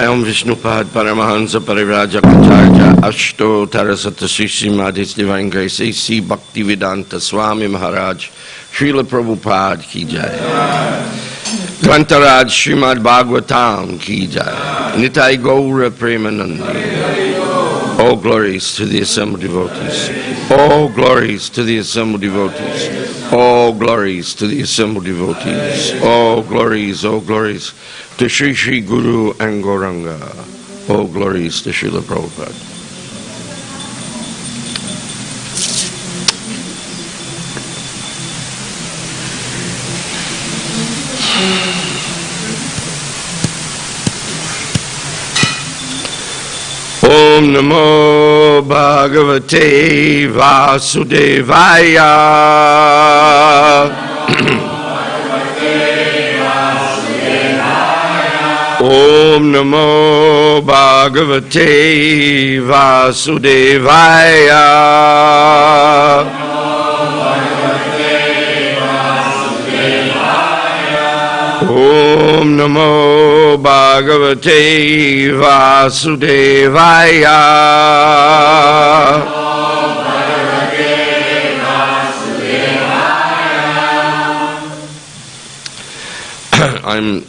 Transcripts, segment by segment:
Swayam Vishnupad Paramahansa Parivrajakacharya Ashto Tarasata Sri Madhis Divine Grace A.C. Bhaktivedanta Swami Maharaj Srila Prabhupada Ki Jai Grantaraj Srimad Bhagavatam Ki Jai Nitai Gaura Premanandi. All glories to the assembled devotees. All glories to the assembled devotees. All glories to the assembled devotees. All glories to Sri Sri Guru and Gauranga. All glories to Srila Prabhupada. Om Namo Bhagavate Vasudevaya. Om Namo Bhagavate Vasudevaya. Om Namo Bhagavate Vasudevaya.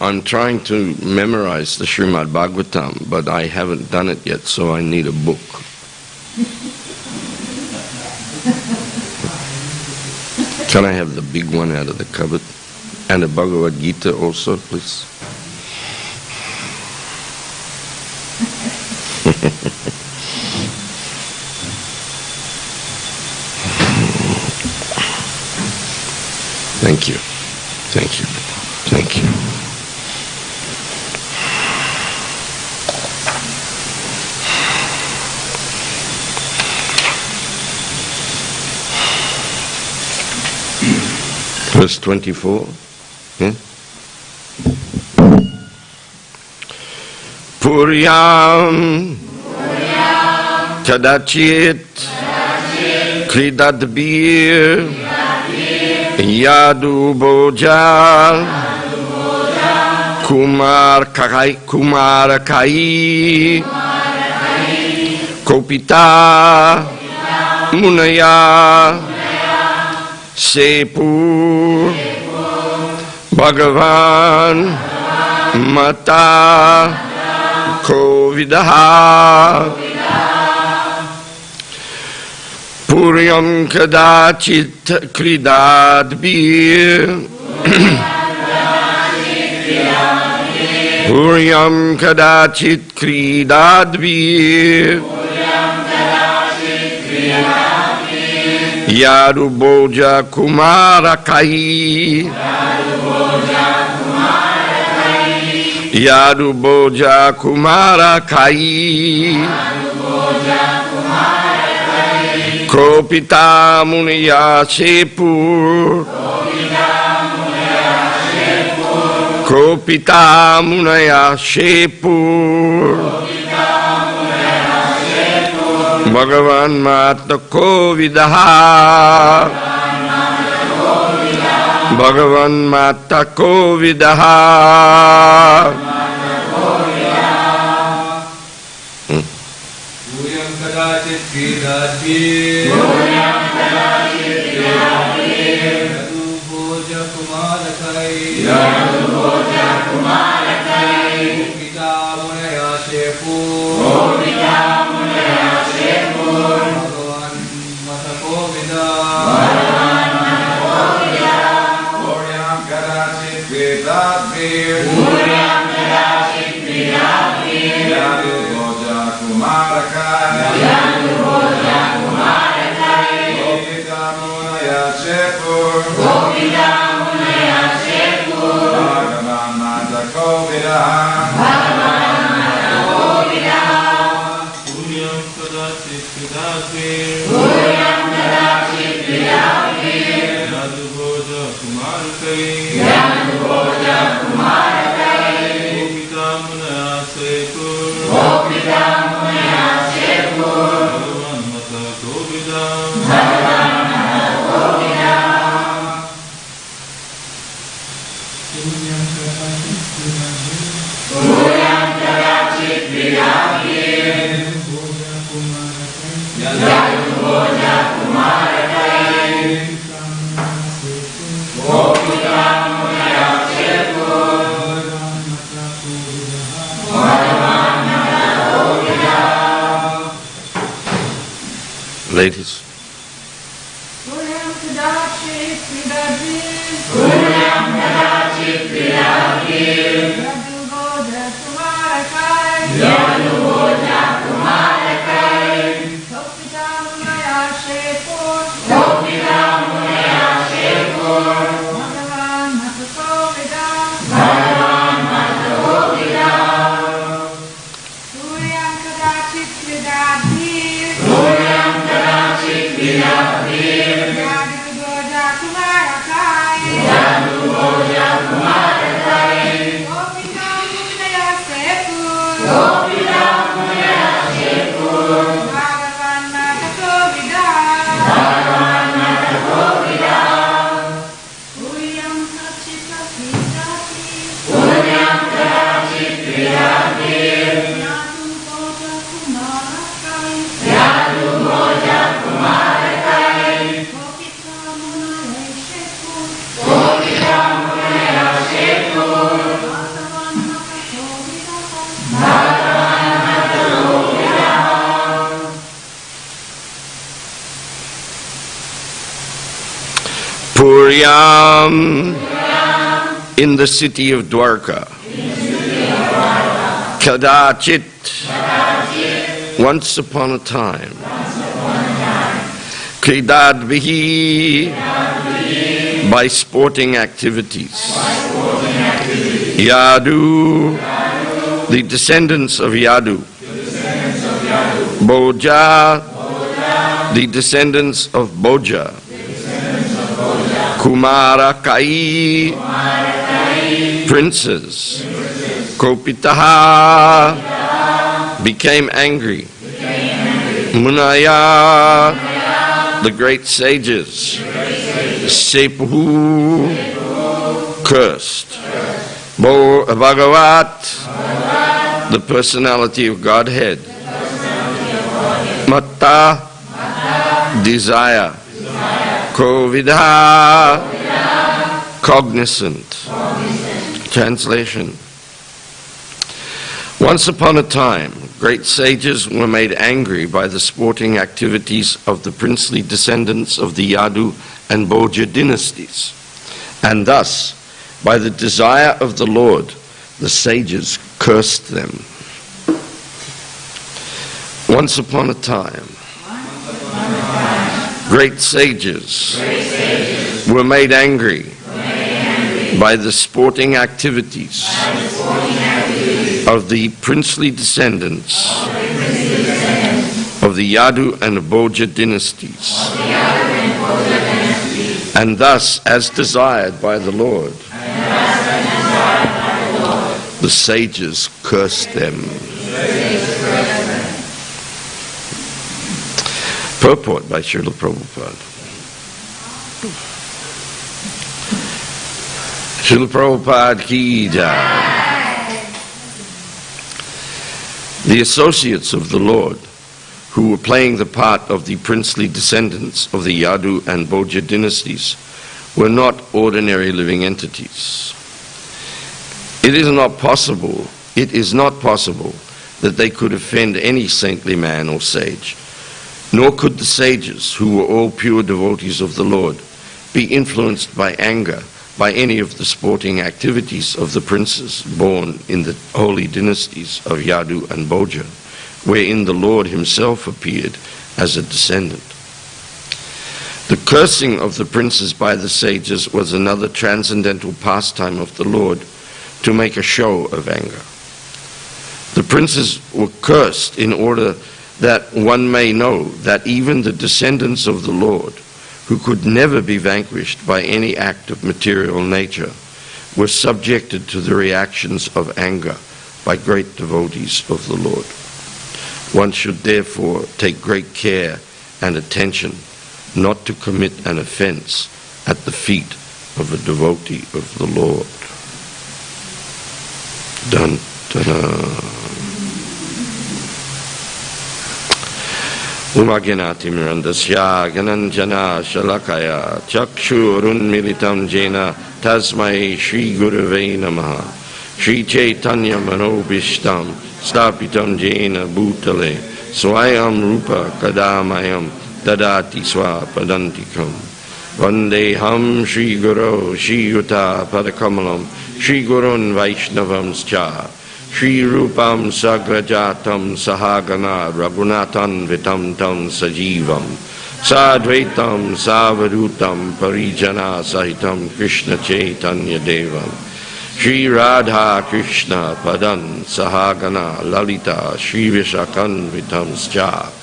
I'm trying to memorize the Srimad Bhagavatam, but I haven't done it yet, so I need a book. Can I have the big one out of the cupboard? And the Bhagavad Gita also, please. Thank you. Thank you. Thank you. Verse 24. Puryam kadachit kridadbir yadu boja kumarakai kopita munaya sepur Bhagavan Mata Kovidaha Puryam Kadachit Kridadbir Puryam Kadachit Kridadbir Yadu Boja Kumarakai Yadu Boja Kumarakai Kopita Muniya Sepur Kopita Munaya Sepur Bhagavan Mata Kovidaha Bhagavan Mata Kovidaha. Puryam kadachit kridadbir Yadu boja kumarakai Kopita munaya sepur Bhagavan Mata Kovidaha Puryam kadachit kridadbir Yadu boja kumarakai Kopita munaya sepur Bhagavan Mata Kovidaha Puryam kadachit kridadbir Yadu boja kumarakai Kopita munaya sepur Bhagavan Mata Kovidaha Puryam, in the city of Dwarka. Kadachit, once upon a time. Kridadvihi, by sporting activities. Yadu, the descendants of Yadu. Boja, the descendants of Boja. Kumarakai, princes. Kopitaha, became angry. Munaya, the great sages. Sepuhu, cursed. Bhagavat, the personality of Godhead. Matta, desire. Kovidha, cognizant. Translation. Once upon a time, great sages were made angry by the sporting activities of the princely descendants of the Yadu and Bhoja dynasties. And thus, by the desire of the Lord, the sages cursed them. Once upon a time, great sages were made angry by the sporting activities of the princely descendants of the Yadu and Bhoja dynasties. And thus, as desired by the Lord, the sages cursed them. Purport by Srila Prabhupada. Srila Prabhupada ki jai. The associates of the Lord, who were playing the part of the princely descendants of the Yadu and Bhoja dynasties, were not ordinary living entities. It is not possible that they could offend any saintly man or sage, nor could the sages, who were all pure devotees of the Lord, be influenced by anger by any of the sporting activities of the princes born in the holy dynasties of Yadu and Bhoja, wherein the Lord himself appeared as a descendant. The cursing of the princes by the sages was another transcendental pastime of the Lord to make a show of anger. The princes were cursed in order that one may know that even the descendants of the Lord, who could never be vanquished by any act of material nature, were subjected to the reactions of anger by great devotees of the Lord. One should therefore take great care and attention not to commit an offense at the feet of a devotee of the Lord. Dun, dun, Umaginati mirandasya gananjana shalakaya chakshurun militam jena tasmai Shri Gurave namaha Shri Chaitanya manobishtam stapitam jena bhutale swayam rupa kadamayam dadati swapadantikam. Vandeham Shri Guru Shri Yuta Padakamalam Shri Gurun Vaishnavamscha Shri Rupam Sagrajatam Sahagana Raghunathan Vitam Tam Sajivam Sadvaitam Savadutam Parijana Sahitam Krishna Chaitanya Devam Shri Radha Krishna Padan Sahagana Lalita Shri Vishakan Vitamscha.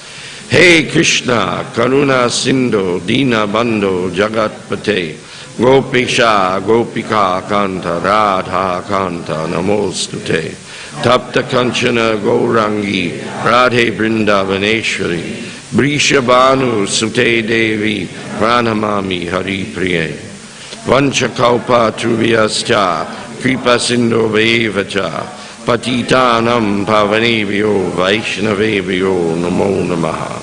Hey Krishna, Karuna Sindhu, Dina Bandhu, Jagatpate, Gopisha, Gopika Kanta, Radha Kanta, Namostute, Tapta Kanchana Gaurangi, Radhe Vrindavaneshwari, Brishabhanu Sute Devi, Pranamami Hari Priye, Vanchakalpa Truviyascha, Kripa Sindhu Vevacha, Patitanam Pavanebhyo Vaishnavebhyo Namo Namaha.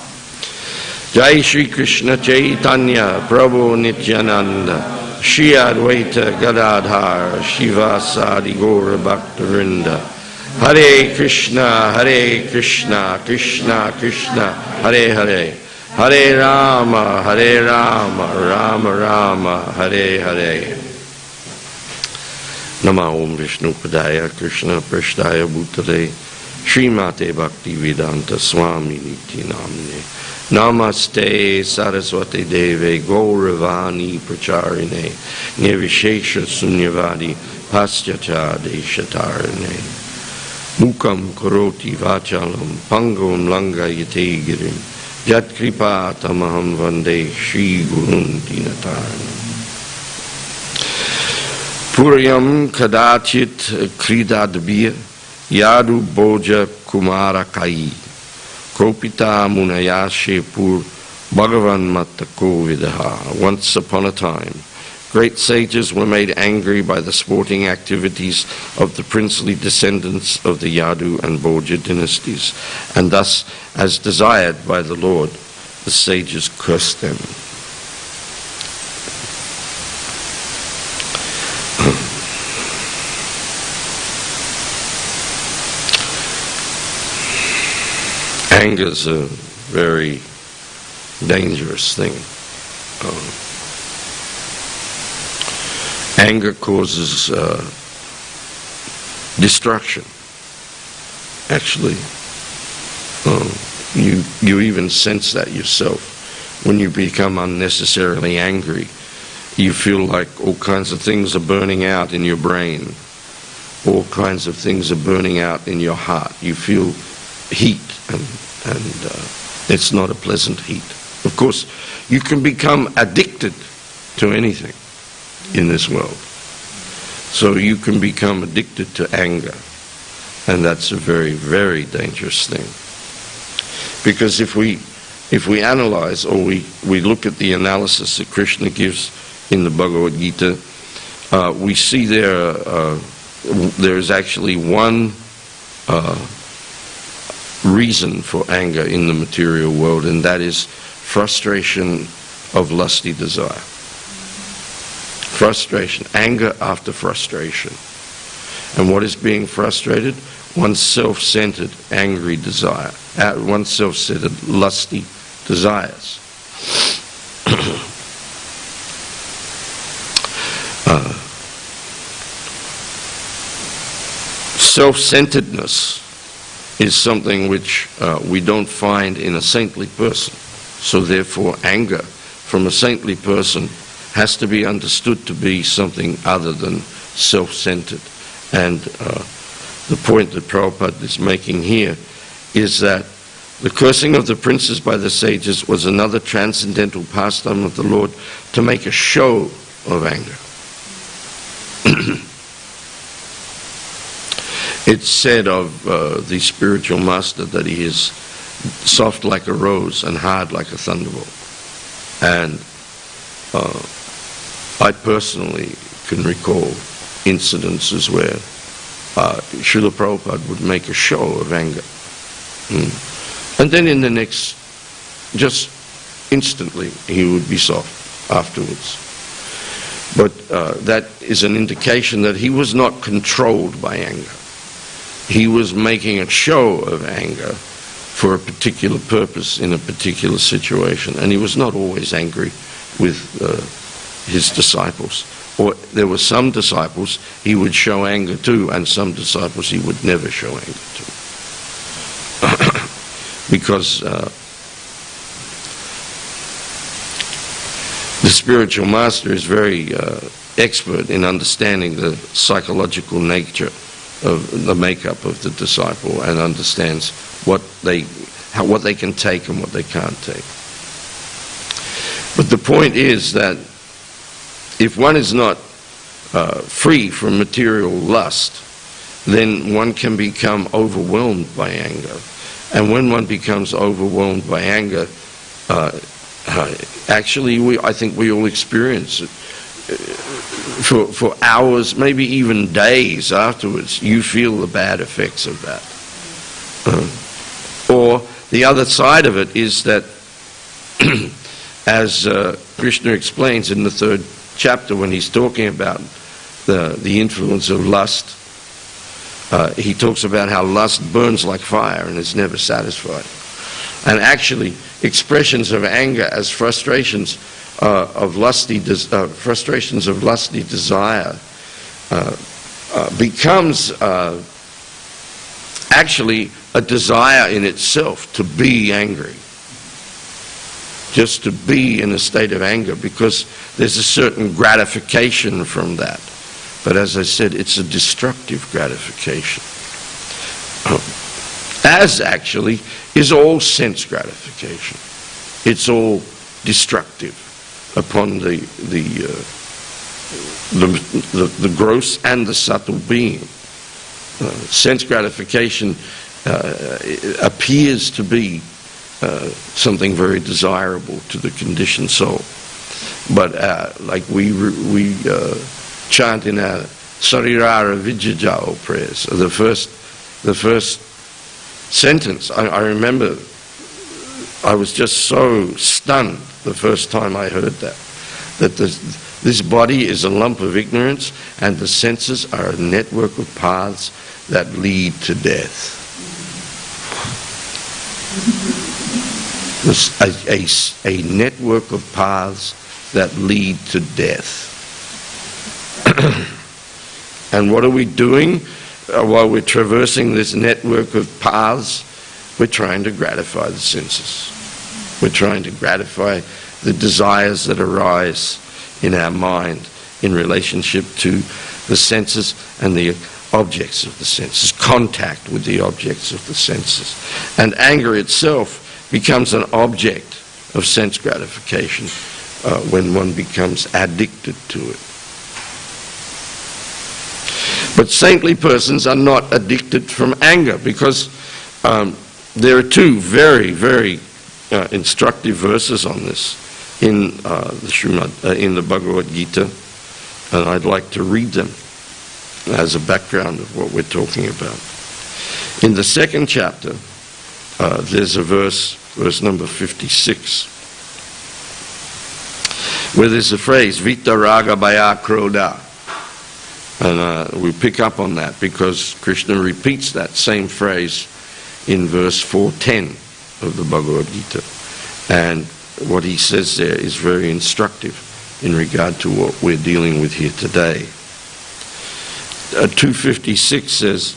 Jai Shri Krishna Chaitanya Prabhu Nityananda Shri Advaita Gadadhar Shivasadi Gaura Bhaktarinda. Hare Krishna Krishna Krishna Hare Hare, Hare Rama Rama Rama Hare Hare. Nama Om Vishnu Padaya Krishna Prashtaya Bhutale Srimate Bhakti Vedanta Swami Niti Namne Namaste Saraswati Deve Gauravani Pracharine Nirvishesha Sunyavadi Paschacha Deshatarine Mukam Karoti Vachalam Pangam Langa Yate Girim Jat Kripa Tamaham Vande Shri Gurun Dinatarine Puryam Kadachit Kridadbir Yadu Boja Kumara Kai Kopita Munayashe Pur Bhagavan Matako Vidaha. Once upon a time, great sages were made angry by the sporting activities of the princely descendants of the Yadu and Boja dynasties, and thus, as desired by the Lord, the sages cursed them. Anger is a very dangerous thing. Anger causes destruction. Actually, you even sense that yourself. When you become unnecessarily angry, you feel like all kinds of things are burning out in your brain. All kinds of things are burning out in your heart. You feel heat, and it's not a pleasant heat. Of course, you can become addicted to anything in this world. So you can become addicted to anger, and that's a very, very dangerous thing. Because if we analyze, or we look at the analysis that Krishna gives in the Bhagavad Gita, we see there is actually one reason for anger in the material world, and that is frustration of lusty desire. Frustration, anger after frustration. And what is being frustrated? One's self-centered, angry desire, one's self-centered, lusty desires. Self-centeredness is something which we don't find in a saintly person. So therefore, anger from a saintly person has to be understood to be something other than self-centered. And the point that Prabhupada is making here is that the cursing of the princes by the sages was another transcendental pastime of the Lord to make a show of anger. It's said of the spiritual master that he is soft like a rose and hard like a thunderbolt. And I personally can recall incidences where Srila Prabhupada would make a show of anger. And then in the next, just instantly, he would be soft afterwards. But that is an indication that he was not controlled by anger. He was making a show of anger for a particular purpose in a particular situation. And he was not always angry with his disciples. Or there were some disciples he would show anger to, and some disciples he would never show anger to. Because the spiritual master is very expert in understanding the psychological nature of the makeup of the disciple, and understands what they can take and what they can't take. But the point is that if one is not free from material lust, then one can become overwhelmed by anger. And when one becomes overwhelmed by anger, actually I think we all experience it. For hours, maybe even days afterwards, you feel the bad effects of that. Or the other side of it is that, as Krishna explains in the 3rd chapter when he's talking about the influence of lust, he talks about how lust burns like fire and is never satisfied. And actually, expressions of anger as frustrations of lusty desire becomes actually a desire in itself to be angry. Just to be in a state of anger, because there's a certain gratification from that. But as I said, it's a destructive gratification. As actually is all sense gratification. It's all destructive upon the gross and the subtle being. Sense gratification appears to be something very desirable to the conditioned soul. But like we chant in our Sarirara Vijajao prayers, the first sentence, I remember I was just so stunned the first time I heard that this body is a lump of ignorance and the senses are a network of paths that lead to death. A network of paths that lead to death. And what are we doing while we're traversing this network of paths? We're trying to gratify the senses. We're trying to gratify the desires that arise in our mind in relationship to the senses and the objects of the senses, contact with the objects of the senses. And anger itself becomes an object of sense gratification when one becomes addicted to it. But saintly persons are not addicted from anger, because there are two very, very instructive verses on this in the Bhagavad Gita, and I'd like to read them as a background of what we're talking about. In the 2nd chapter, there's a verse number 56, where there's a phrase, Vitaraga Bhaya Krodha. And we pick up on that because Krishna repeats that same phrase in verse 410 of the Bhagavad Gita. And what he says there is very instructive in regard to what we're dealing with here today. 256 says,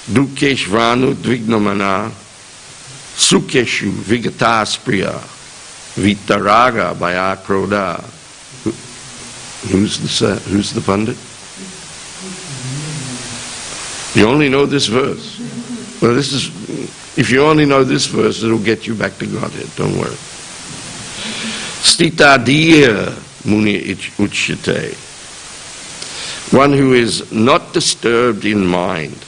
Dukeshvanu dvignamana sukeshu vigataspriya vitaraga bhaya krodha. Who's the pundit? You only know this verse. Well, if you only know this verse, it'll get you back to Godhead. Don't worry. Stitadiya muni uchyate. One who is not disturbed in mind,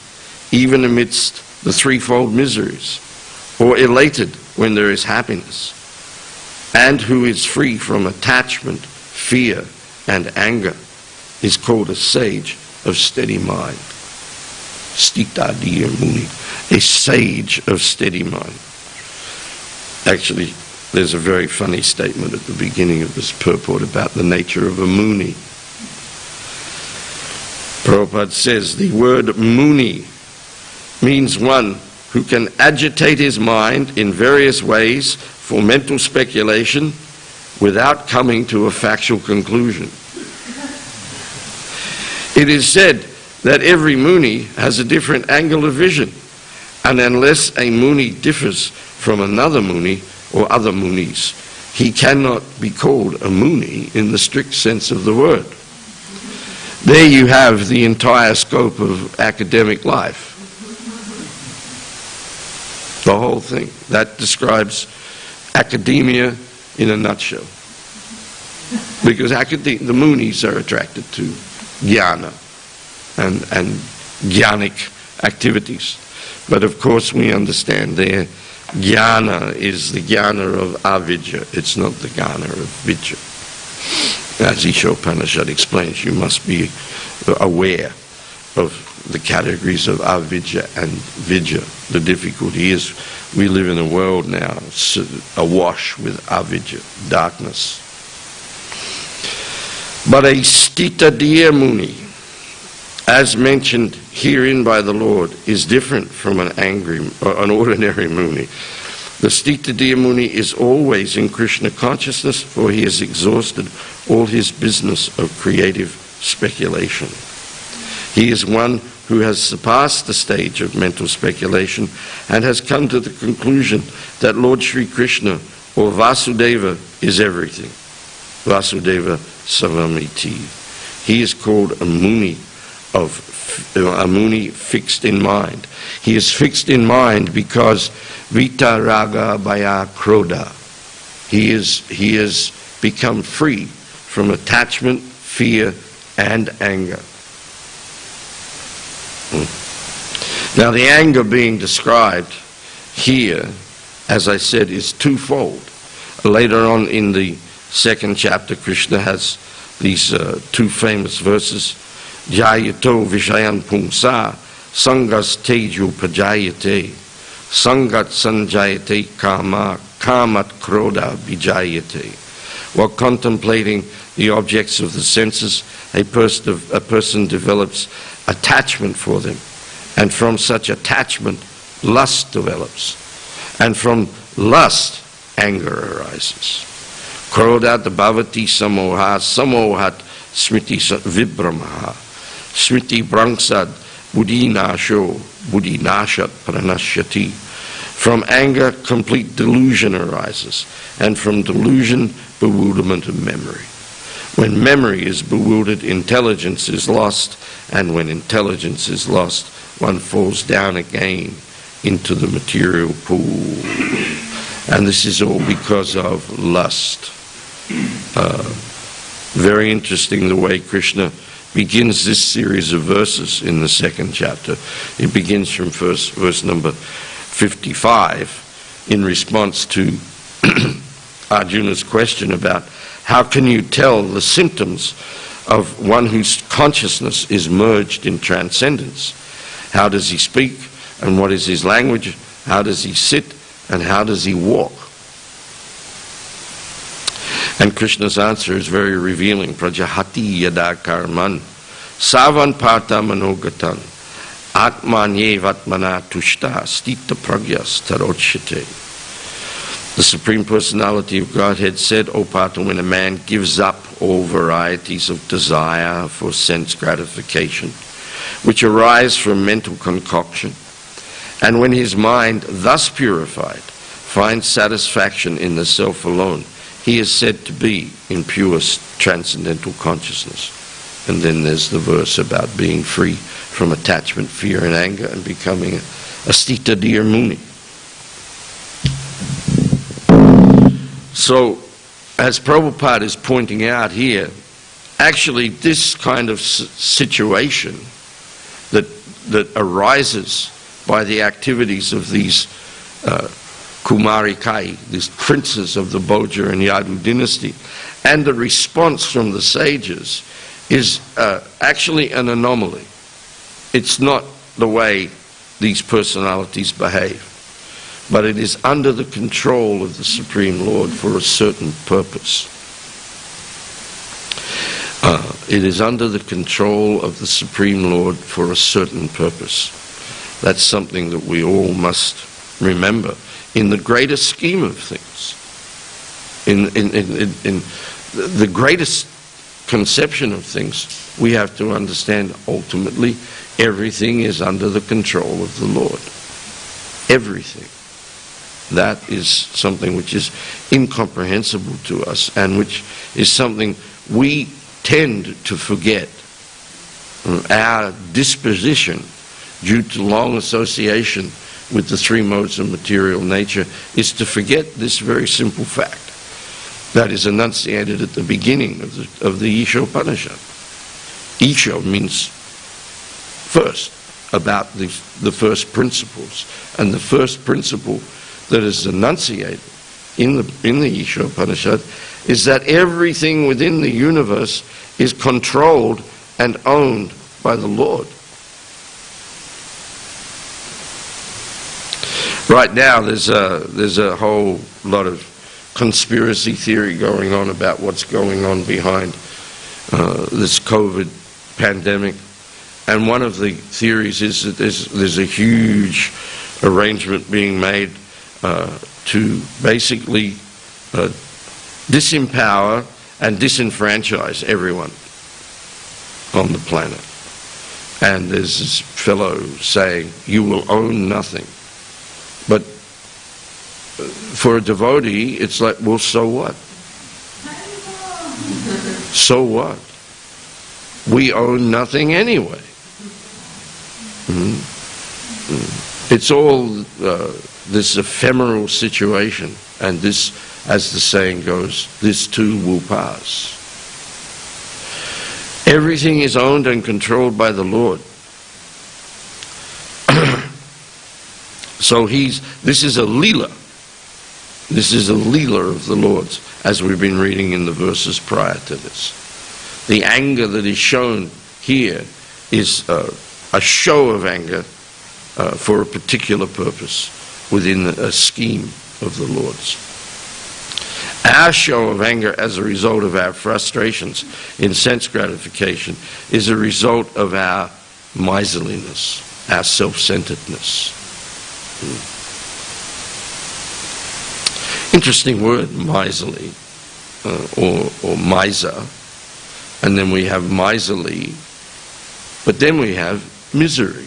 even amidst the threefold miseries, or elated when there is happiness, and who is free from attachment, fear, and anger, is called a sage of steady mind. Stitadiya muni, a sage of steady mind. Actually, there's a very funny statement at the beginning of this purport about the nature of a muni. Prabhupada says the word muni means one who can agitate his mind in various ways for mental speculation without coming to a factual conclusion. It is said that every Muni has a different angle of vision, and unless a Muni differs from another Muni or other Munis, he cannot be called a Muni in the strict sense of the word. There you have the entire scope of academic life. The whole thing. That describes academia in a nutshell. Because the Munis are attracted to jnana and jnanic activities. But of course we understand there, jnana is the jnana of avidya. It's not the jnana of vidya. As Ishopanishad explains, you must be aware of the categories of avidya and vidya. The difficulty is we live in a world now awash with avidya, darkness. But a stitadiya Muni, as mentioned herein by the Lord, is different from an ordinary Muni. The stitadiya Muni is always in Krishna consciousness, for he has exhausted all his business of creative speculation. He is one who has surpassed the stage of mental speculation and has come to the conclusion that Lord Sri Krishna, or Vasudeva, is everything. Vasudeva Savamiti. He is called a Muni fixed in mind. He is fixed in mind because Vitaraga Bhaya Krodha. He is become free from attachment, fear, and anger. Now the anger being described here, as I said, is twofold. Later on in the second chapter, Krishna has these two famous verses. Jayato Vishayan Pungsa Sangas Teju Pajayate Sangat Sanjayate Kama Kamat Krodha Vijayate. While contemplating the objects of the senses, a person develops attachment for them, and from such attachment lust develops, and from lust anger arises. Krodha bhavati samoha samohat smriti vibramaha smriti brangsad buddhinasho buddhinashat pranashyati. From anger complete delusion arises, and from delusion bewilderment of memory. When memory is bewildered, intelligence is lost, and when intelligence is lost, one falls down again into the material pool. And this is all because of lust. Very interesting the way Krishna begins this series of verses in the second chapter. It begins from verse number 55 in response to Arjuna's question about how can you tell the symptoms of one whose consciousness is merged in transcendence? How does he speak, and what is his language? How does he sit, and how does he walk? And Krishna's answer is very revealing. Prajahati yada karman savan parta manogatan atmanyevatmana tushta stita pragyas tarochyate. The Supreme Personality of Godhead said, O Partha, when a man gives up all varieties of desire for sense gratification, which arise from mental concoction, and when his mind, thus purified, finds satisfaction in the self alone, he is said to be in pure transcendental consciousness. And then there's the verse about being free from attachment, fear, and anger, and becoming a stitadiya Muni. So, as Prabhupada is pointing out here, actually this kind of situation that arises by the activities of these Kumarikai, these princes of the Bhoja and Yadu dynasty, and the response from the sages is actually an anomaly. It's not the way these personalities behave, but it is under the control of the Supreme Lord for a certain purpose. It is under the control of the Supreme Lord for a certain purpose. That's something that we all must remember in the greater scheme of things. In the greatest conception of things, we have to understand ultimately everything is under the control of the Lord. Everything. That is something which is incomprehensible to us, and which is something we tend to forget. Our disposition, due to long association with the three modes of material nature, is to forget this very simple fact that is enunciated at the beginning of the Isha Upanishad. Isha means first, about the first principles. And the first principle that is enunciated in the Isha Upanishad is that everything within the universe is controlled and owned by the Lord. Right now there's a whole lot of conspiracy theory going on about what's going on behind this COVID pandemic. And one of the theories is that there's a huge arrangement being made to basically disempower and disenfranchise everyone on the planet. And there's this fellow saying, you will own nothing. But for a devotee, it's like, well, so what? So what? We own nothing anyway. It's all this ephemeral situation, and this, as the saying goes, this too will pass. Everything is owned and controlled by the Lord. So this is a Leela. This is a Leela of the Lord's, as we've been reading in the verses prior to this. The anger that is shown here is a show of anger for a particular purpose within a scheme of the Lord's. Our show of anger as a result of our frustrations in sense gratification is a result of our miserliness, our self-centeredness. Interesting word, miserly, or miser. And then we have miserly, but then we have misery.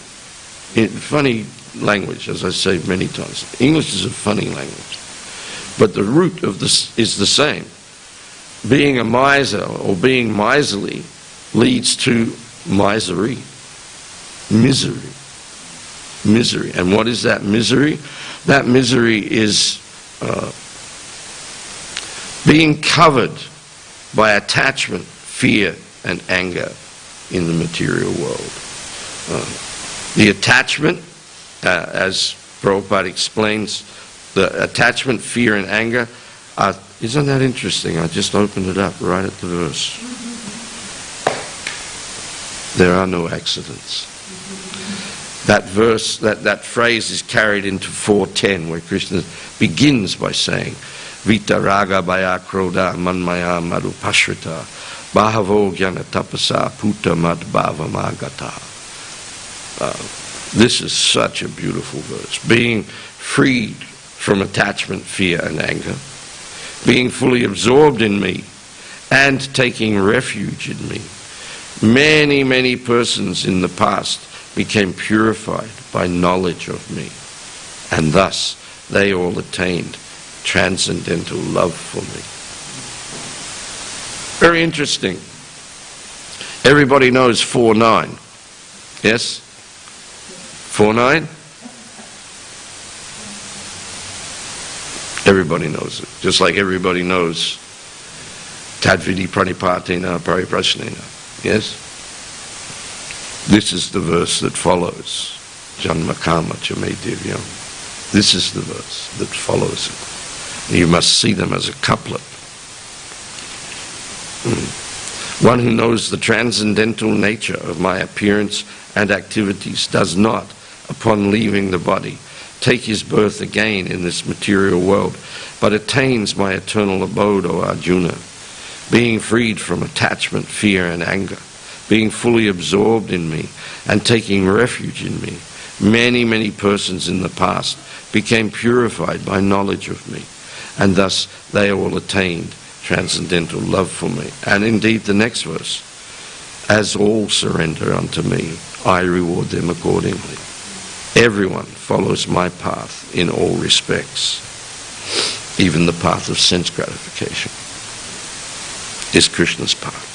Funny language, as I say many times. English is a funny language. But the root of this is the same. Being a miser or being miserly leads to misery. Misery. Misery. And what is that misery? That misery is being covered by attachment, fear, and anger in the material world. The attachment, as Prabhupada explains, the attachment, fear, and anger are, isn't that interesting? I just opened it up right at the verse. There are no accidents. That verse, that phrase is carried into 4.10, where Krishna begins by saying, Vita raga bhaya krodha manmaya madupashrita bahavo jnana tapasa puta mad bhavamagata. This is such a beautiful verse. Being freed from attachment, fear, and anger, being fully absorbed in me, and taking refuge in me. Many, many persons in the past became purified by knowledge of me, and thus they all attained transcendental love for me. Very interesting. Everybody knows 4.9. Yes? 4.9? Everybody knows it. Just like everybody knows Tadvidi Pranipatina Pariprasnena. Yes? This is the verse that follows. Janma Kama Chame Divyam. This is the verse that follows it. You must see them as a couplet. One who knows the transcendental nature of my appearance and activities does not, upon leaving the body, take his birth again in this material world, but attains my eternal abode, O Arjuna, being freed from attachment, fear, and anger, being fully absorbed in me, and taking refuge in me, Many, many persons in the past became purified by knowledge of me, and thus they all attained transcendental love for me. And indeed the next verse, as all surrender unto me, I reward them accordingly. Everyone follows my path in all respects. Even the path of sense gratification is Krishna's path.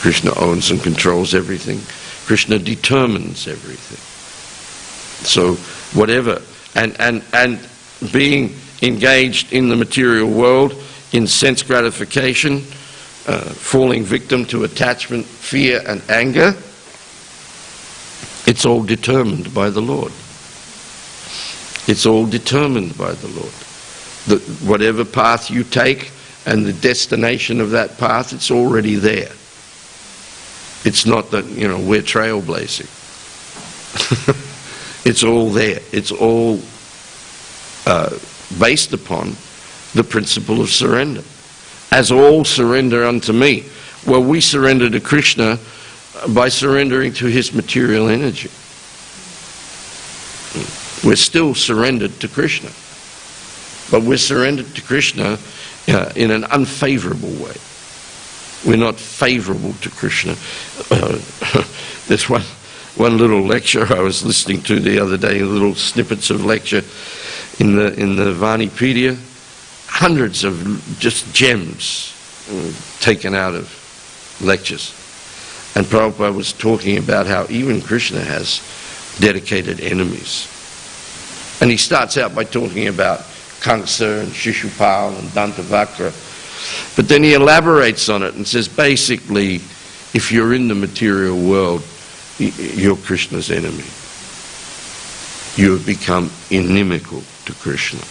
Krishna owns and controls everything. Krishna determines everything. So whatever, and being engaged in the material world, in sense gratification, falling victim to attachment, fear and anger, it's all determined by the Lord. It's all determined by the Lord. Whatever path you take and the destination of that path, it's already there. It's not that, we're trailblazing. It's all there. It's all based upon the principle of surrender. As all surrender unto me. Well, we surrender to Krishna by surrendering to his material energy. We're still surrendered to Krishna. But we're surrendered to Krishna in an unfavorable way. We're not favorable to Krishna. There's one little lecture I was listening to the other day, little snippets of lecture in the Vanipedia. Hundreds of just gems taken out of lectures. And Prabhupada was talking about how even Krishna has dedicated enemies. And he starts out by talking about Kamsa and Shishupal and Dantavakra. But then he elaborates on it and says, basically, if you're in the material world, you're Krishna's enemy. You have become inimical to Krishna.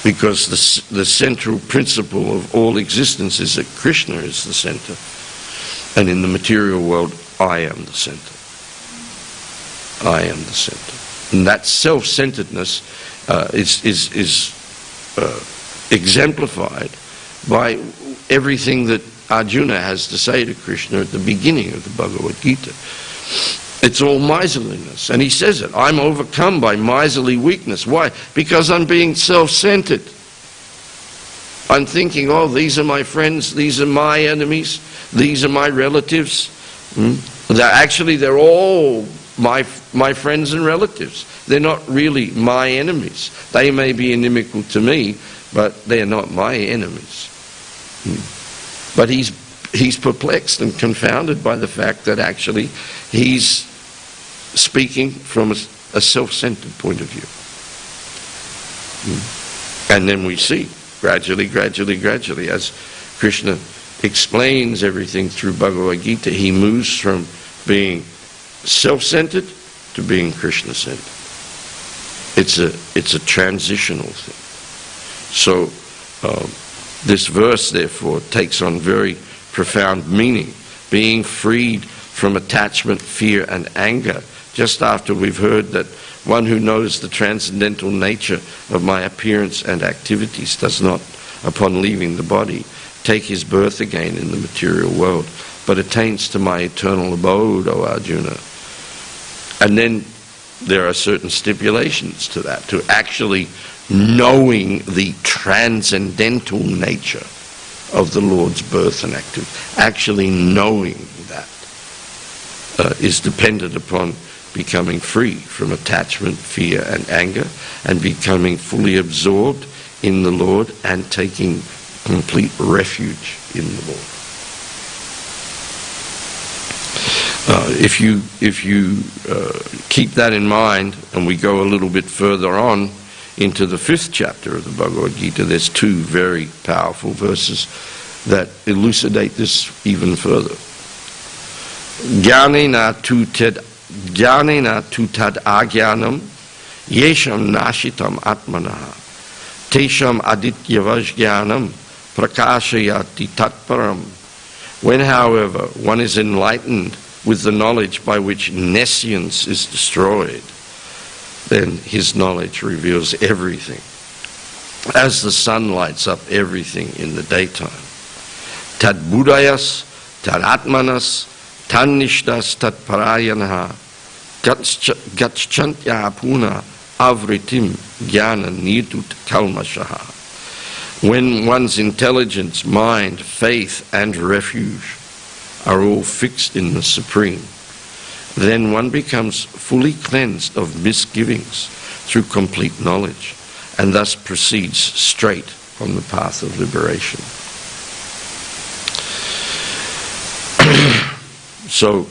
Because the central principle of all existence is that Krishna is the center. And in the material world, I am the center. I am the center. And that self-centeredness is exemplified by everything that Arjuna has to say to Krishna at the beginning of the Bhagavad Gita. It's all miserliness. And he says it. I'm overcome by miserly weakness. Why? Because I'm being self-centered. I'm thinking, oh, these are my friends, these are my enemies, these are my relatives. They're all my friends and relatives. They're not really my enemies. They may be inimical to me, but they're not my enemies. But he's perplexed and confounded by the fact that actually he's speaking from a self-centered point of view. And then we see, gradually, as Krishna explains everything through Bhagavad Gita, he moves from being self-centered to being Krishna-centered. It's a transitional thing. So this verse, therefore, takes on very profound meaning. Being freed from attachment, fear, and anger. Just after we've heard that one who knows the transcendental nature of my appearance and activities does not, upon leaving the body, take his birth again in the material world, but attains to my eternal abode, O Arjuna. And then there are certain stipulations to that, to actually knowing the transcendental nature of the Lord's birth and activity. Actually knowing that is dependent upon becoming free from attachment, fear, and anger, and becoming fully absorbed in the Lord and taking complete refuge in the Lord. If you keep that in mind, and we go a little bit further on into the 5th chapter of the Bhagavad Gita, there's 2 very powerful verses that elucidate this even further. Jnanena tu tad agyanam yesham nashitam atmanaha tesham adityavash jnanam prakashayati tatparam. When, however, one is enlightened with the knowledge by which nescience is destroyed, then his knowledge reveals everything, as the sun lights up everything in the daytime. Tad budayas, tad atmanas, tan nishtas, tad parayanaha, Gachchantya puna avritim jnana nidut kalmashaha. When one's intelligence, mind, faith, and refuge are all fixed in the Supreme, then one becomes fully cleansed of misgivings through complete knowledge, and thus proceeds straight on the path of liberation. So,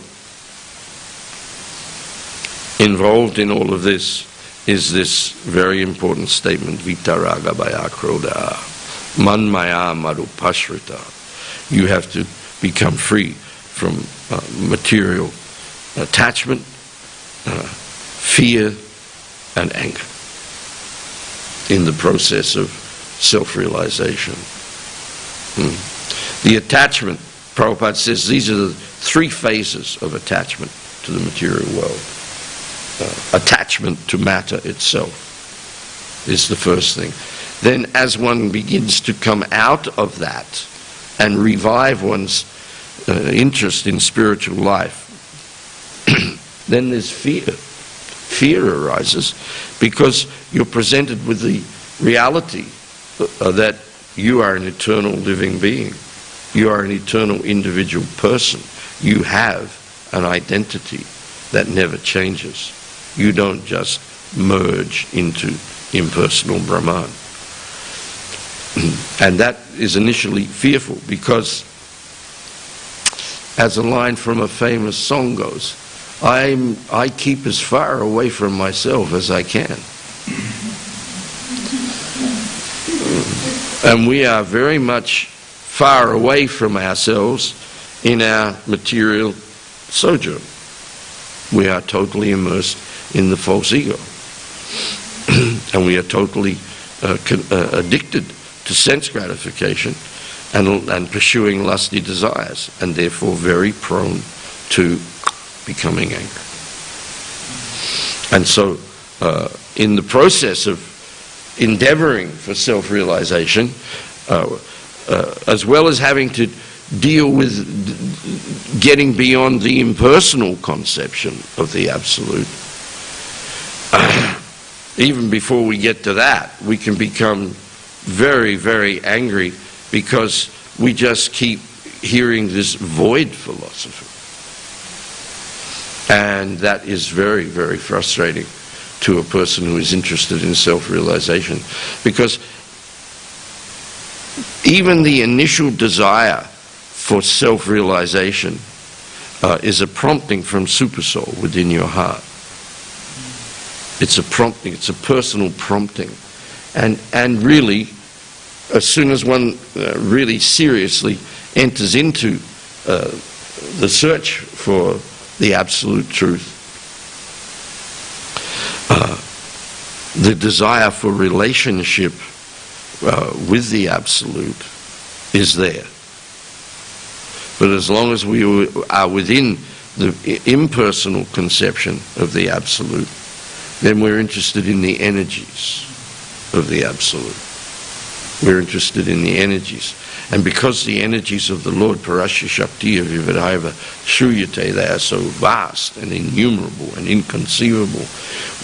involved in all of this is this very important statement, Vitaraga Bhaya Krodha, Manmaya Marupashrita. You have to become free from material attachment, fear, and anger in the process of self-realization. The attachment, Prabhupada says, these are the three phases of attachment to the material world. Attachment to matter itself is the first thing. Then as one begins to come out of that and revive one's interest in spiritual life, then there's fear. Fear arises because you're presented with the reality that you are an eternal living being. You are an eternal individual person. You have an identity that never changes. You don't just merge into impersonal Brahman. And that is initially fearful because, as a line from a famous song goes, I keep as far away from myself as I can. And we are very much far away from ourselves in our material sojourn. We are totally immersed in the false ego. And we are totally addicted to sense gratification and pursuing lusty desires, and therefore very prone to becoming angry. And so in the process of endeavoring for self-realization, as well as having to deal with getting beyond the impersonal conception of the Absolute, even before we get to that, we can become very, very angry because we just keep hearing this void philosophy. And that is very, very frustrating to a person who is interested in self-realization, because even the initial desire for self-realization is a prompting from Supersoul within your heart. It's a prompting, it's a personal prompting. And really, as soon as one really seriously enters into the search for the absolute truth, the desire for relationship with the absolute is there. But as long as we are within the impersonal conception of the absolute, then we're interested in the energies of the absolute. We're interested in the energies. And because the energies of the Lord, Parasya Shaktiya Vivadhaiva Shruyate, they are so vast and innumerable and inconceivable,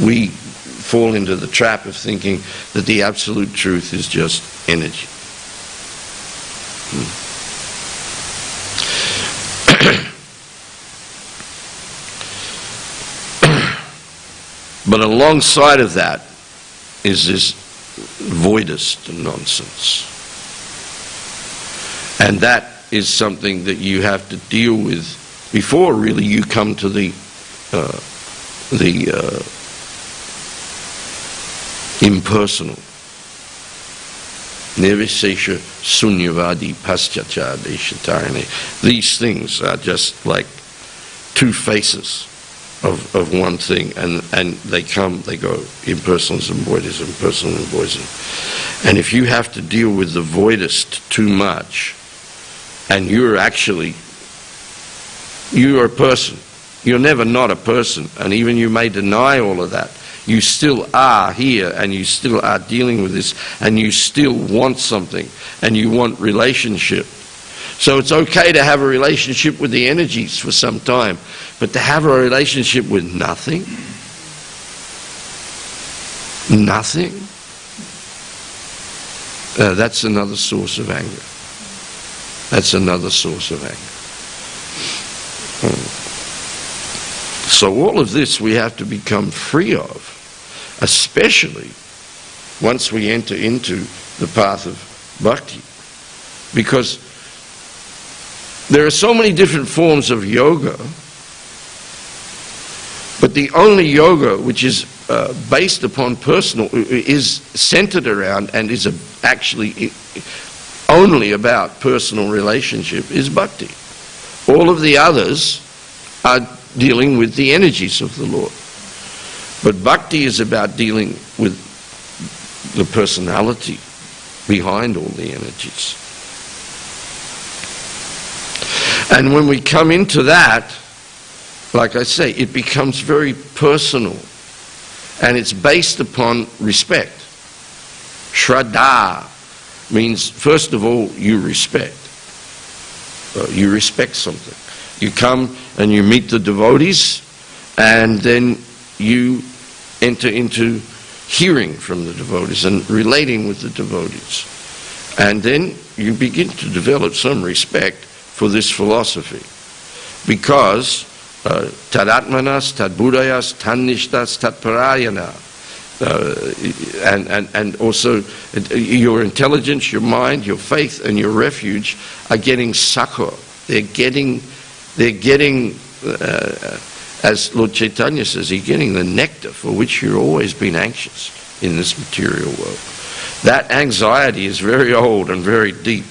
we fall into the trap of thinking that the absolute truth is just energy. But alongside of that is this voidist nonsense. And that is something that you have to deal with before really you come to the impersonal. Nirvishesha sunyavadi paschacha deshatarane. These things are just like two faces of one thing, and they come, they go, impersonalism, voidism, personal and voidism. And if you have to deal with the voidist too much, and you're a person, you're never not a person, and even you may deny all of that, you still are here, and you still are dealing with this, and you still want something, and you want relationship, So it's okay to have a relationship with the energies for some time, but to have a relationship with nothing, that's another source of anger. That's another source of anger. So all of this we have to become free of, especially once we enter into the path of bhakti. Because there are so many different forms of yoga, but the only yoga which is based upon personal, is centered around and is actually only about personal relationship, is bhakti. All of the others are dealing with the energies of the Lord. But bhakti is about dealing with the personality behind all the energies. And when we come into that, like I say, it becomes very personal. And it's based upon respect. Shraddha means, first of all, you respect. You respect something. You come and you meet the devotees, and then you enter into hearing from the devotees and relating with the devotees. And then you begin to develop some respect for this philosophy. Because tadatmanas, tadbudayas, tannishtas, tatparayana. And also your intelligence, your mind, your faith, and your refuge are getting succor. They're getting, as Lord Chaitanya says, you're getting the nectar for which you've always been anxious in this material world. That anxiety is very old and very deep,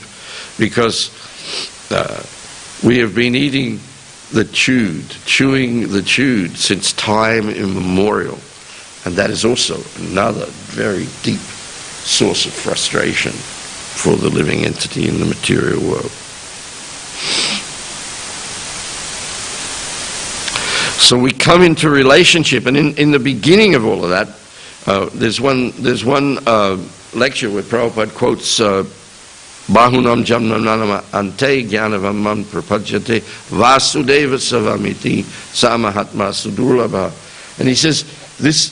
because we have been eating the chewing the chewed since time immemorial. And that is also another very deep source of frustration for the living entity in the material world. So we come into relationship, and in the beginning of all of that, there's one lecture where Prabhupada quotes Bahunam Jamnanam Ante Jnanavam Prapajate Vasudeva Savamiti Samahatma Sudurlabha. And he says, this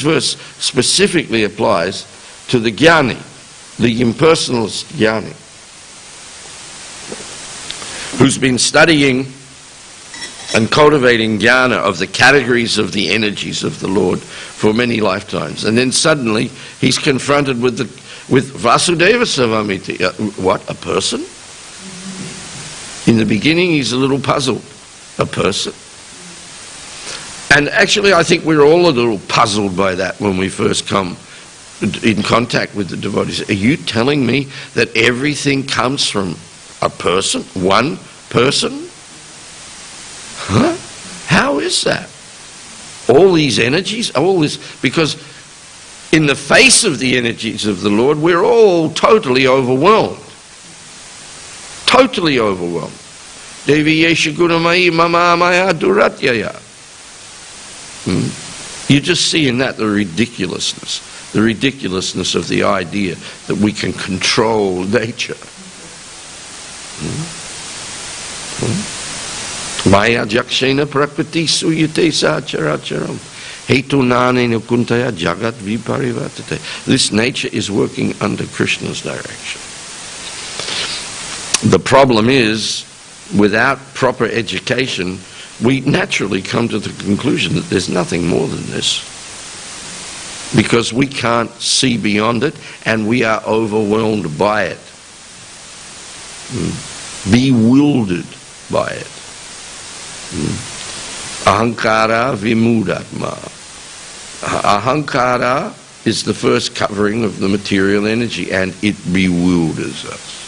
verse specifically applies to the jnani, the impersonalist jnani, who's been studying and cultivating jnana of the categories of the energies of the Lord for many lifetimes. And then suddenly he's confronted with Vasudeva Savamiti. What, a person? In the beginning he's a little puzzled. A person? And actually I think we're all a little puzzled by that when we first come in contact with the devotees. Are you telling me that everything comes from a person? One person? Huh? How is that? All these energies, all this, because in the face of the energies of the Lord, we're all totally overwhelmed. Totally overwhelmed. Devi Yesha Gunamai Mama Maya Duratyaya. You just see in that the ridiculousness of the idea that we can control nature. Maya Jakshena Prakriti Suyate Sacharacharam. Hetu Nane Nukuntaya Jagat Viparivatate. This nature is working under Krishna's direction. The problem is, without proper education, we naturally come to the conclusion that there's nothing more than this. Because we can't see beyond it, and we are overwhelmed by it. Bewildered by it. Ahankara vimudatma. Ahankara is the first covering of the material energy, and it bewilders us.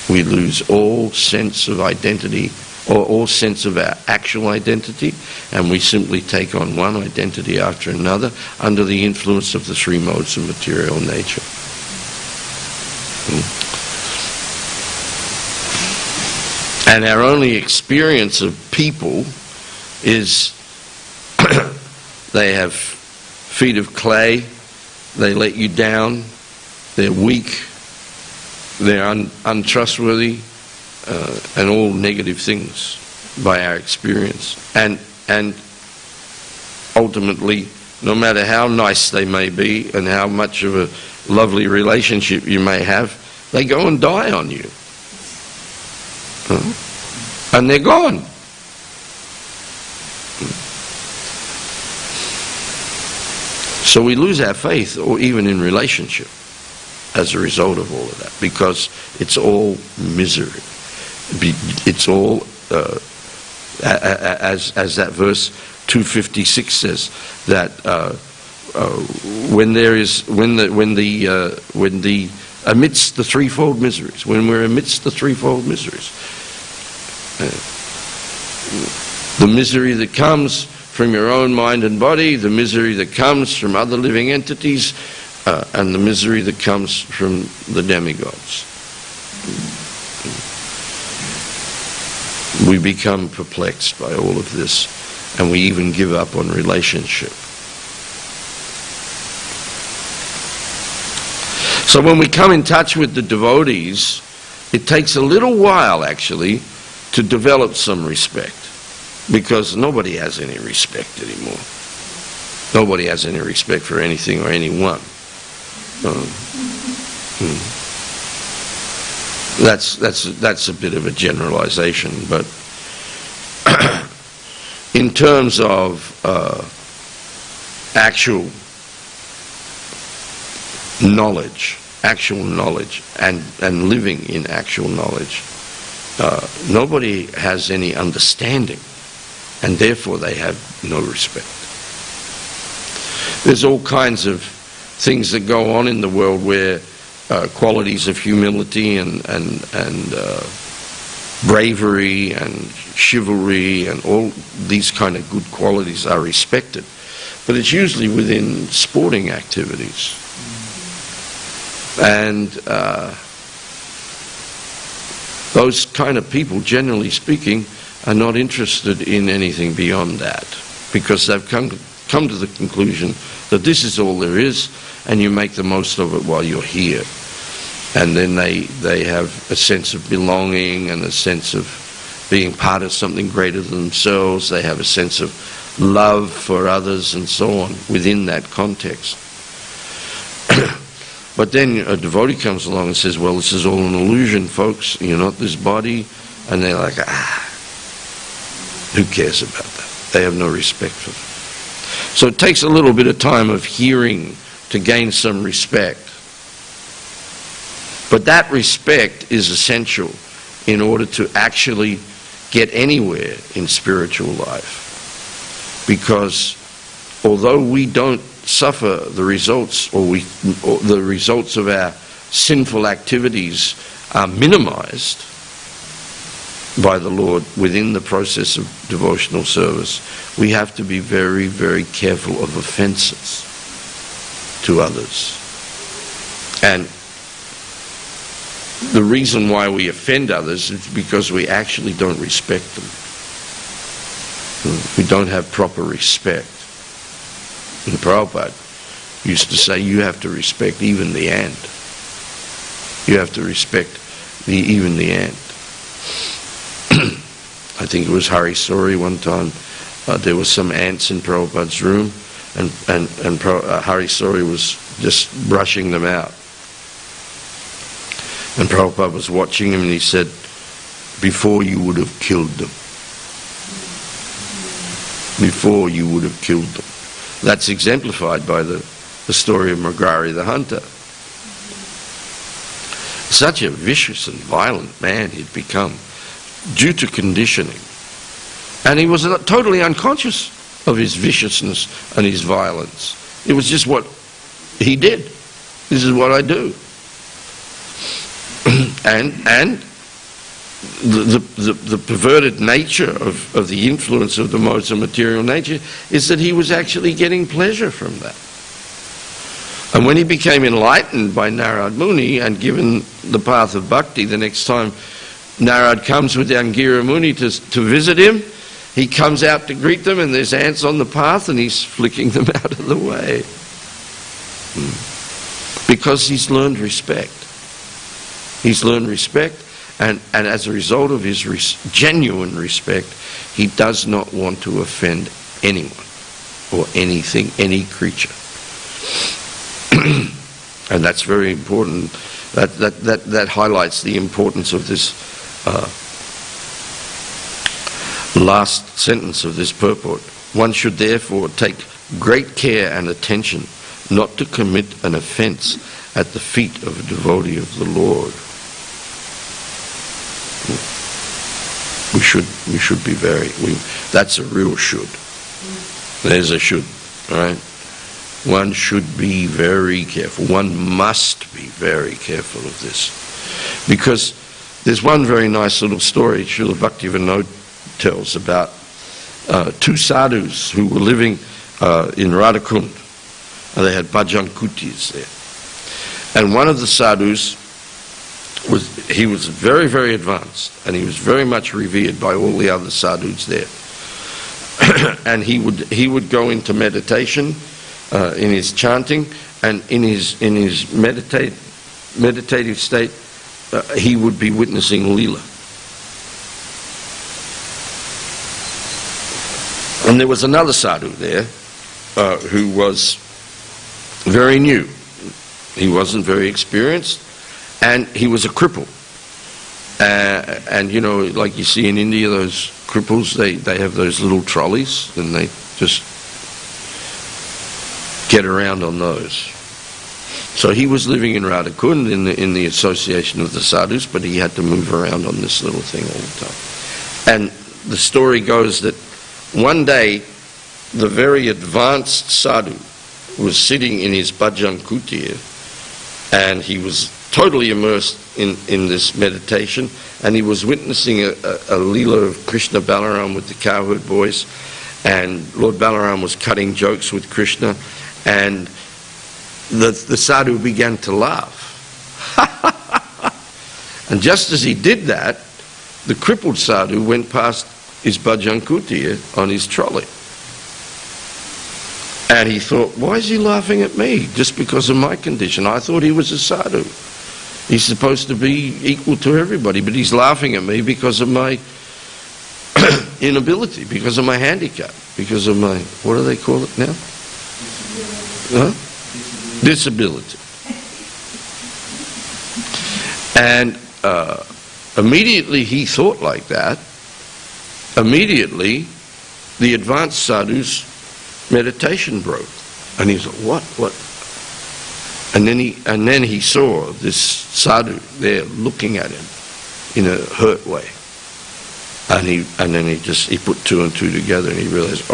We lose all sense of identity, or all sense of our actual identity, and we simply take on one identity after another under the influence of the three modes of material nature. And our only experience of people is they have feet of clay, they let you down, they're weak, They're untrustworthy and all negative things by our experience. And ultimately, no matter how nice they may be and how much of a lovely relationship you may have, they go and die on you. And they're gone. So we lose our faith, or even in relationship, as a result of all of that, because it's all misery. It's all, as that verse 256 says, that amidst the threefold miseries, when we're amidst the threefold miseries, the misery that comes from your own mind and body, the misery that comes from other living entities, and the misery that comes from the demigods. We become perplexed by all of this, and we even give up on relationship. So when we come in touch with the devotees, it takes a little while actually to develop some respect, because nobody has any respect anymore. Nobody has any respect for anything or anyone. That's a bit of a generalization, but in terms of actual knowledge and living in actual knowledge, nobody has any understanding, and therefore they have no respect. There's all kinds of things that go on in the world where qualities of humility and bravery and chivalry and all these kind of good qualities are respected. But it's usually within sporting activities. And those kind of people, generally speaking, are not interested in anything beyond that, because they've come to the conclusion that this is all there is, and you make the most of it while you're here. And then they have a sense of belonging and a sense of being part of something greater than themselves. They have a sense of love for others and so on within that context. But then a devotee comes along and says, well, this is all an illusion, folks. You're not this body. And they're like, who cares about that? They have no respect for it. So it takes a little bit of time of hearing to gain some respect. But that respect is essential in order to actually get anywhere in spiritual life. Because although we don't suffer the results, or the results of our sinful activities are minimized by the Lord within the process of devotional service, we have to be very, very careful of offenses to others. And the reason why we offend others is because we actually don't respect them. We don't have proper respect. And Prabhupada used to say, you have to respect even the ant. You have to respect even the ant. I think it was Hari Sori one time. There were some ants in Prabhupada's room, and Hari Sori was just brushing them out. And Prabhupada was watching him, and he said, before you would have killed them. Before you would have killed them. That's exemplified by the story of Mragari the hunter. Such a vicious and violent man he'd become due to conditioning. And he was totally unconscious of his viciousness and his violence. It was just what he did. This is what I do. And the perverted nature of the influence of the modes of material nature is that he was actually getting pleasure from that. And when he became enlightened by Narad Muni and given the path of bhakti, the next time Narad comes with Angira Muni to visit him, he comes out to greet them, and there's ants on the path, and he's flicking them out of the way. Because he's learned respect. He's learned respect, and as a result of his genuine respect, he does not want to offend anyone or anything, any creature. And that's very important. That highlights the importance of this last sentence of this purport. One should therefore take great care and attention not to commit an offense at the feet of a devotee of the Lord. We should be that's a real should. There's a should, all right? One should be very careful. One must be very careful of this. Because there's one very nice little story Srila Bhaktivinoda tells about two sadhus who were living in Radhakund. They had bhajan kutis there. And one of the sadhus he was very, very advanced, and he was very much revered by all the other sadhus there. And he would go into meditation in his chanting, and in his meditative state, he would be witnessing Leela. And there was another sadhu there who was very new. He wasn't very experienced, and he was a cripple. And you know, like you see in India, those cripples, they have those little trolleys, and they just get around on those. So he was living in Radhakund in the association of the sadhus, but he had to move around on this little thing all the time. And the story goes that one day, the very advanced sadhu was sitting in his bhajan kutir, and he was totally immersed in this meditation, and he was witnessing a Leela of Krishna Balaram with the cowherd boys, and Lord Balaram was cutting jokes with Krishna, and the sadhu began to laugh. And just as he did that, the crippled sadhu went past his bhajan kutir on his trolley. And he thought, why is he laughing at me? Just because of my condition. I thought he was a sadhu. He's supposed to be equal to everybody, but he's laughing at me because of my inability, because of my handicap, because of my, what do they call it now? Huh? Disability. And immediately he thought like that. Immediately the advanced sadhu's meditation broke, and he thought, what? And then he saw this sadhu there looking at him in a hurt way, and then he put two and two together, and he realized,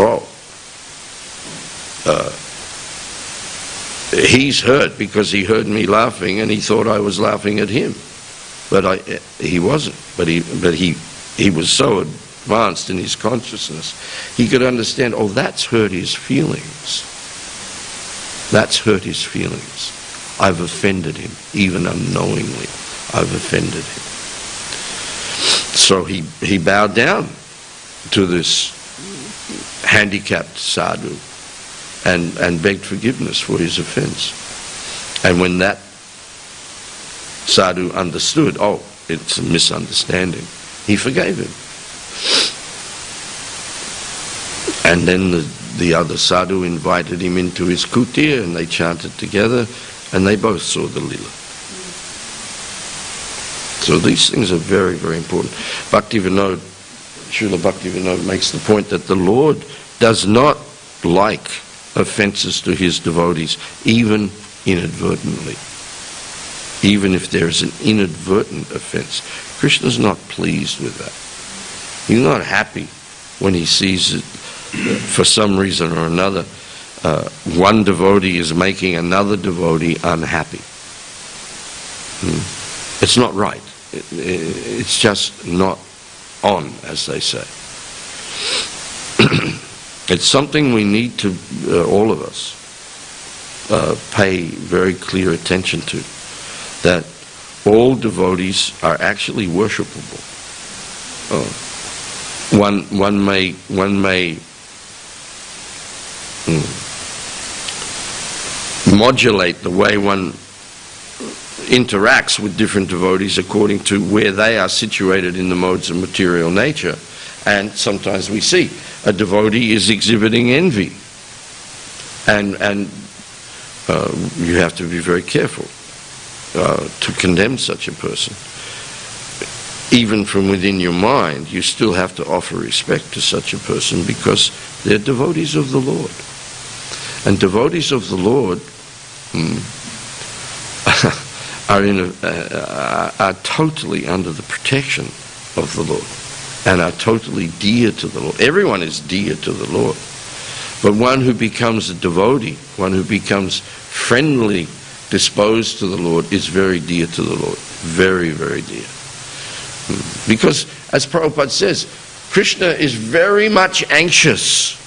he's hurt because he heard me laughing, and he thought I was laughing at him, but he wasn't. But he was so advanced in his consciousness, he could understand, that's hurt his feelings. That's hurt his feelings. I've offended him, even unknowingly. I've offended him. So he bowed down to this handicapped sadhu and begged forgiveness for his offense. And when that sadhu understood, it's a misunderstanding, he forgave him. And then the other sadhu invited him into his kutir, and they chanted together, and they both saw the Leela. So these things are very, very important. Srila Bhaktivinoda makes the point that the Lord does not like offenses to his devotees, even inadvertently. Even if there is an inadvertent offense. Krishna's not pleased with that. He's not happy when he sees it, for some reason or another, one devotee is making another devotee unhappy. It's not right. It's just not on, as they say. It's something we need to, all of us, pay very clear attention to. That all devotees are actually worshipable. One may modulate the way one interacts with different devotees according to where they are situated in the modes of material nature. And sometimes we see a devotee is exhibiting envy. And you have to be very careful to condemn such a person. Even from within your mind, you still have to offer respect to such a person because they're devotees of the Lord. And devotees of the Lord are totally under the protection of the Lord and are totally dear to the Lord. Everyone is dear to the Lord. But one who becomes a devotee, one who becomes friendly disposed to the Lord is very dear to the Lord. Very, very dear. Because, as Prabhupada says, Krishna is very much anxious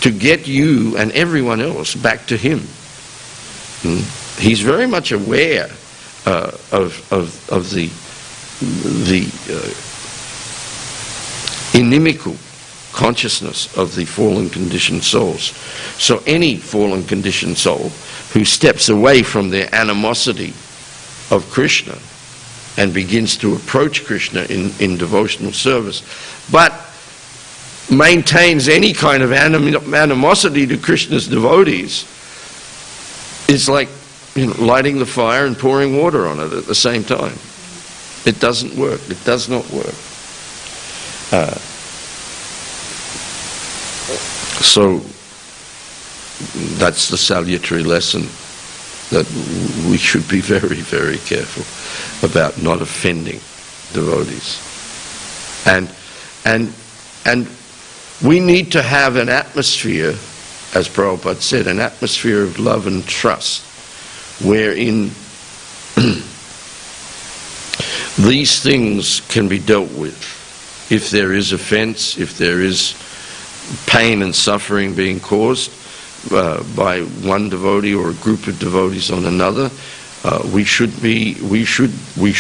to get you and everyone else back to him. He's very much aware of the inimical consciousness of the fallen conditioned souls. So any fallen conditioned soul who steps away from their animosity of Krishna and begins to approach Krishna in devotional service, but maintains any kind of animosity to Krishna's devotees, is like lighting the fire and pouring water on it at the same time. It doesn't work. It does not work. So that's the salutary lesson, that we should be very, very careful about not offending devotees. And we need to have an atmosphere, as Prabhupada said, an atmosphere of love and trust, wherein these things can be dealt with. If there is offense, if there is pain and suffering being caused by one devotee or a group of devotees on another, we should